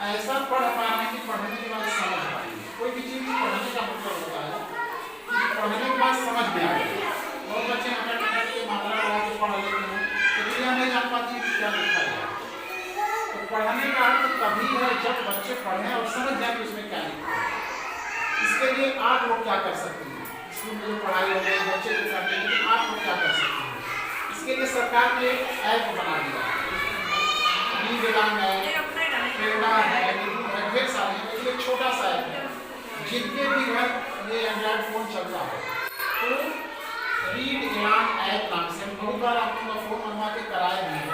ऐसा पढ़ पाना कि पढ़ने के बाद समझ पाए। कोई भी चीज पढ़ने का मतलब होता है कि पढ़ने के बाद समझ में आ जाए। बहुत बच्चे अगर की मात्रा लगा के पढ़ लेते हैं तो दुनिया नहीं जान पाती कि क्या लिखा है। तो पढ़ने का अर्थ तभी है जब बच्चे पढ़ें और समझ जाए कि उसमें क्या लिखा है। इसके लिए आप लोग क्या कर सकते हैं? स्कूल में जो पढ़ाई हो रही है बच्चे जो करते हैं, लेकिन आप लोग क्या कर सकते हैं? इसके लिए सरकार ने एक ऐप बना दिया है, प्रेरणा है, ढेर सारे हैं, लेकिन एक छोटा सा ऐप है। जितने भी घर ये एंड्रॉइड फोन चलता है तो रीड इलान ऐप नाम से बहुत बार आपको फोन मंगवा के कराए भी है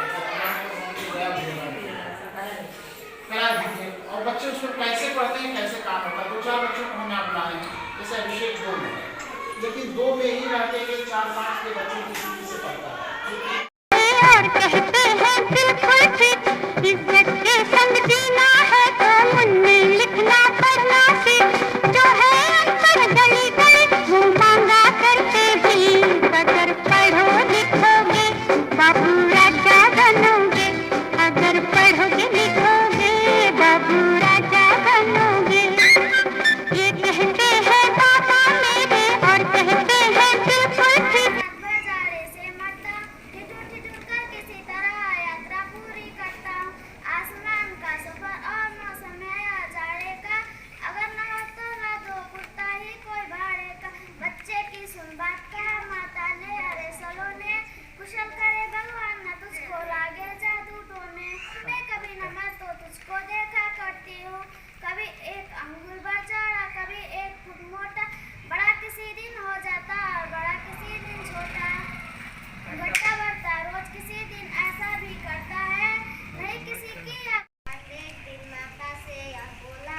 और बच्चे उसको कैसे पढ़ते हैं, कैसे काम होता है। 2-4 बच्चों को हमने अपनाए हैं, जैसे अभिषेक 2 में, लेकिन 2 में ही रहते हैं 4-5 के बच्चों की स्थिति से पढ़ता है। इज्जत के संग जीना है तो मुन्ने लिखना पढ़ना सीख, जो है अनपढ़ गली गली वो मांगा करते भी। अगर पढ़ो लिखोगे बाबू राजा बनोगे, अगर पढ़ोगे लिखोगे बाबू राजा बनोगे। ये कहते हैं पापा मेरे और कहते हैं बिल्कुल ठीक। बाजारे से मरता ठिठुर ठिठुर करके सितारा यात्रा पूरी करता हूँ। आसमान का सफर और मौसम है जाड़े का, अगर न हो तो ला दो कुत्ता ही कोई भाड़े का। बच्चे की सुन बात कहा माता ने अरे सलोने, कुशल करे भगवान न तुझको लागे जादू टोने। मैं कभी न मैं तो तुझको देखा करती हूँ, कभी एक अंगूर बचाड़ा कभी एक फुट मोटा। बड़ा किसी दिन हो जाता और बड़ा किसी दिन छोटा, बढ़ता बढ़ता रोज किसी दिन ऐसा भी करता है नहीं किसी की। एक दिन माता से यह बोला,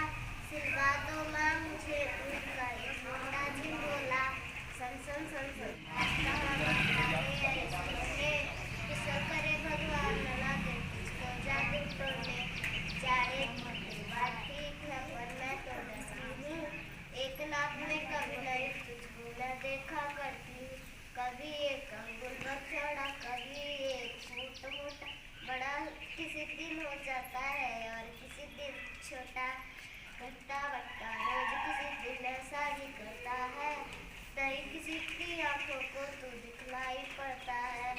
सिलवा दो माँ मुझे उनका ये छोटा झिंगोला। सन सन सन सन किसो करे भगवान न लागे तुझको जादू टोने। चारे बात ठीक है पर मैं तो डरती हूँ, एक लाख में कभी नहीं तुझको मैं देखा करती हूँ। कभी एक अंगुल बछड़ा कभी एक फूट मोटा, बड़ा किसी दिन हो जाता है और किसी दिन छोटा। घटता बढ़ता रोज किसी दिन ऐसा ही करता है, नहीं किसी की आंखों को तू दिखलाई पड़ता है।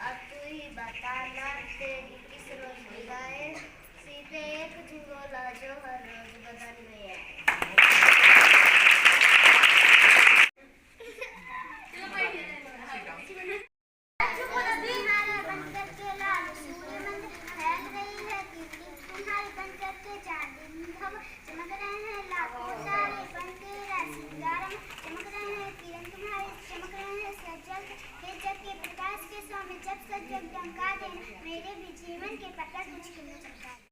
अब तू ही बताना तेरी किस रोज दिखाए, सीधे एक झिंगोला जो हर रोज बदन में आए। चमक रहे हैं लाखों तारे बनके सिंगार में, चमक रहे हैं किरण तुम्हारे, चमक रहे हैं सजग के जग के प्रकाश के स्वामी। जब सजग चमका देना मेरे भी जीवन के पता कुछ खिलने चमका दे।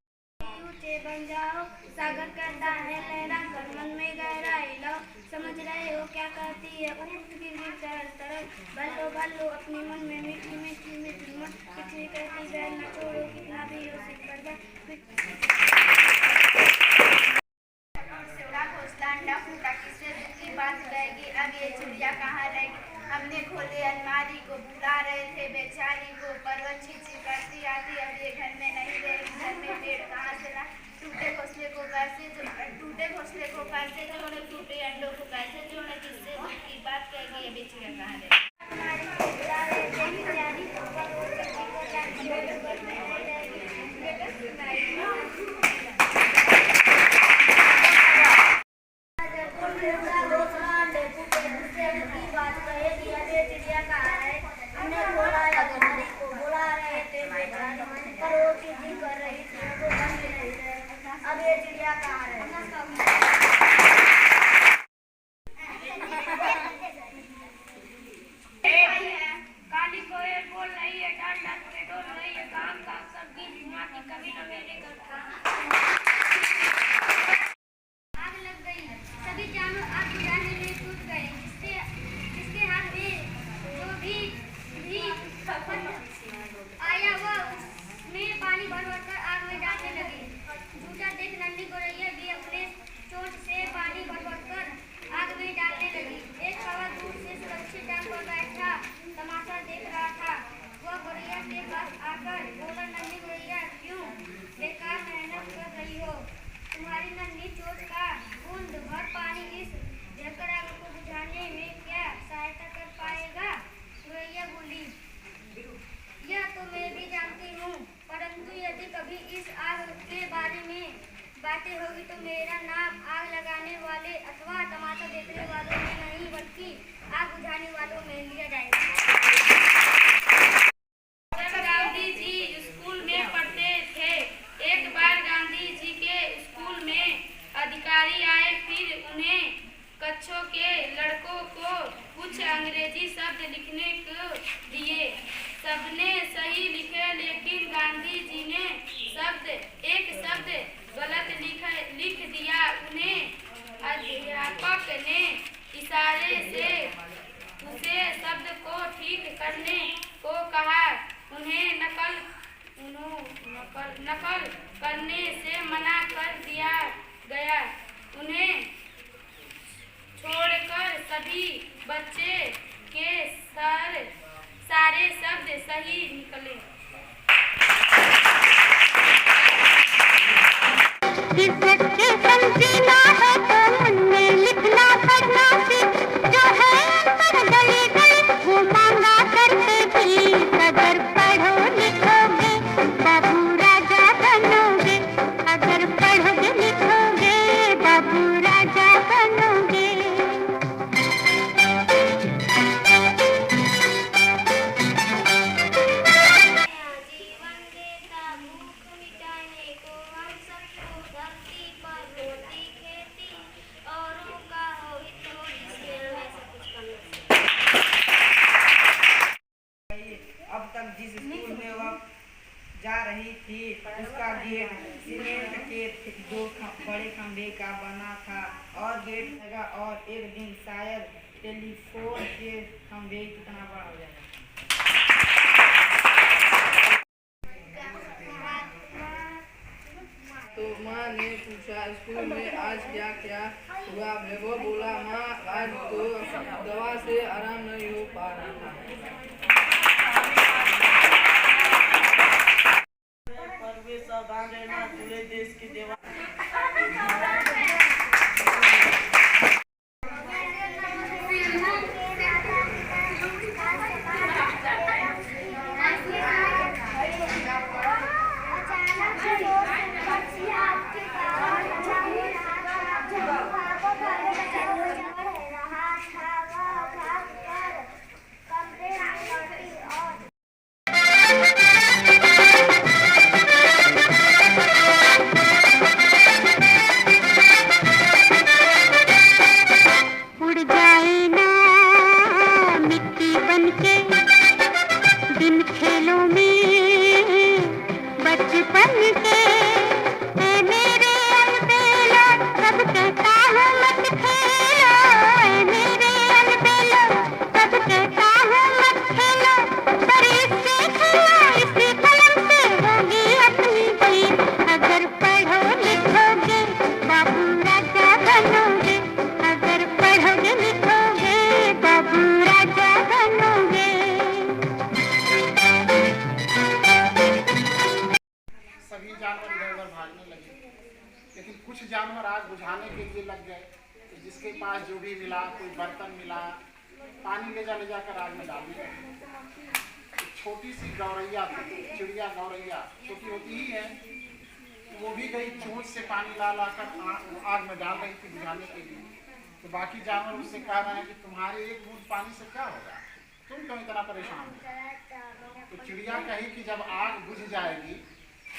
ऊंचे बन जाओ सागर करता है लहरा कर मन में गहराई लो, समझ रहे हो क्या कहती है ऊँट गिर गिर कर तरफ। बल्लो बल्लो अपने मन में मीठी मीठी मीठी मन, कितनी कहती बहन न छोड़ो कितना भी हो सिख कर अंडा फूटा किससे दुखी बात रहेगी, अब ये चिड़िया कहाँ रहेगी। हमने खोले अलमारी को बुला रहे थे बेचारी को, परवल छीछी करती आती अब ये घर में नहीं रहेगी। घर में पेड़ कहाँ से ला, टूटे घोंसले को कैसे जोड़े, टूटे अंडों को कैसे जोड़े, किससे दुख की बात कहेगी ये चिड़िया कहाँ रहेगी। अब ये चिड़िया कहाँ है? काली कोयल बोल रही है, डाल डाल के डोल रही है, काम काम सब गीत माटी कभी न मेरे घर का। आग लग गई, सभी जानवर आग बुझाने में टूट गए, जिसके हाथ में जो भी आया वह उसमें पानी भर भर कर आग में डालने लगे। झूठा देख नन्ही गौरैया भी अपने चोंच से पानी भर भर कर आग में डालने लगी। एक कौवा दूर से सुरक्षित डाल पर बैठा तमाशा देख रहा था। वह गौरैया के पास आकर बोला, नन्ही गौरैया क्यों बेकार मेहनत बातें होगी तो मेरा नाम आग लगाने वाले अथवा तमाशा देखने वालों में नहीं बल्कि आग बुझाने वालों में लिया जाएगा। जब गांधी जी स्कूल में पढ़ते थे, एक बार गांधी जी के स्कूल में अधिकारी आए। फिर उन्हें कक्षों के लड़कों को कुछ अंग्रेजी शब्द लिखने को दिए। सबने सही लिखे, लेकिन गांधी जी ने एक शब्द गलत लिख दिया। उन्हें अध्यापक ने इशारे से उसे शब्द को ठीक करने को कहा। उन्हें नकल करने से मना कर दिया गया। उन्हें छोड़कर सभी बच्चे के सारे शब्द सही निकले। समझना है तो मन में लिखना पढ़ना सीख, जो है अनपढ़ गली गली वो मांगा करते भी। अगर पढ़ो लिखोगे बाबू राजा बनोगे, अगर पढ़ोगे लिखोगे बाबू राजा बनोगे। जीवन देता भूख मिटाने को हम सबको, धरती पर रोटी खेती औरों का हो हित हो, इसलिए हमें सब कुछ करना चाहिए। अब तक जिस स्कूल में वह जा रही थी उसका गेट सीमेंट के 2 बड़े खंभे का बना था और गेट लगा, और एक दिन शायद टेलीफोन के खंभे कितना बड़ा हो जाएगा। तो माँ ने पूछा, स्कूल में आज क्या क्या हुआ? वैभव बोला, माँ आज तो दवा से आराम नहीं हो पा रहा था। वे सावधान रहना, पूरे देश की देवा उड़ जाए ना मिट्टी बनके दिन खेलों में बचपन के। ए मेरे अलबेला सब कहता हूँ मत खेलो, ए मेरे अलबेला सब कहता हूँ मत खेलो, पर इससे खेलो इसी कलम से होगी अपनी जीत। अगर पढ़ो लिखोगे बाबू राजा बनोगे, अगर पढ़ोगे लिखोगे बाबू राजा बनोगे। सभी जानवर इधर उधर भागने लगे, लेकिन कुछ जानवर आग बुझाने के लिए लग गए। तो जिसके पास जो भी मिला, कोई बर्तन मिला, पानी ले जाकर आग में डालने लगे। एक छोटी सी गौरैया थी, चिड़िया गौरैया छोटी होती ही है, वो भी गई चोंच से पानी ला कर आग में डाल रही थी बुझाने के लिए। तो बाकी जानवर उससे कह रहे हैं कि तुम्हारे एक बूंद पानी से क्या होगा, तुम क्यों इतना परेशान हो। तो चिड़िया कही कि जब आग बुझ जाएगी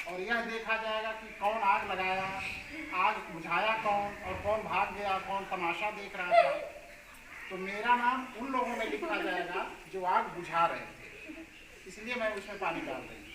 और यह देखा जाएगा कि कौन आग लगाया, आग बुझाया कौन, और कौन भाग गया, कौन तमाशा देख रहा था, तो मेरा नाम उन लोगों में लिखा जाएगा जो आग बुझा रहे थे, इसलिए मैं उसमें पानी डाल रही हूँ।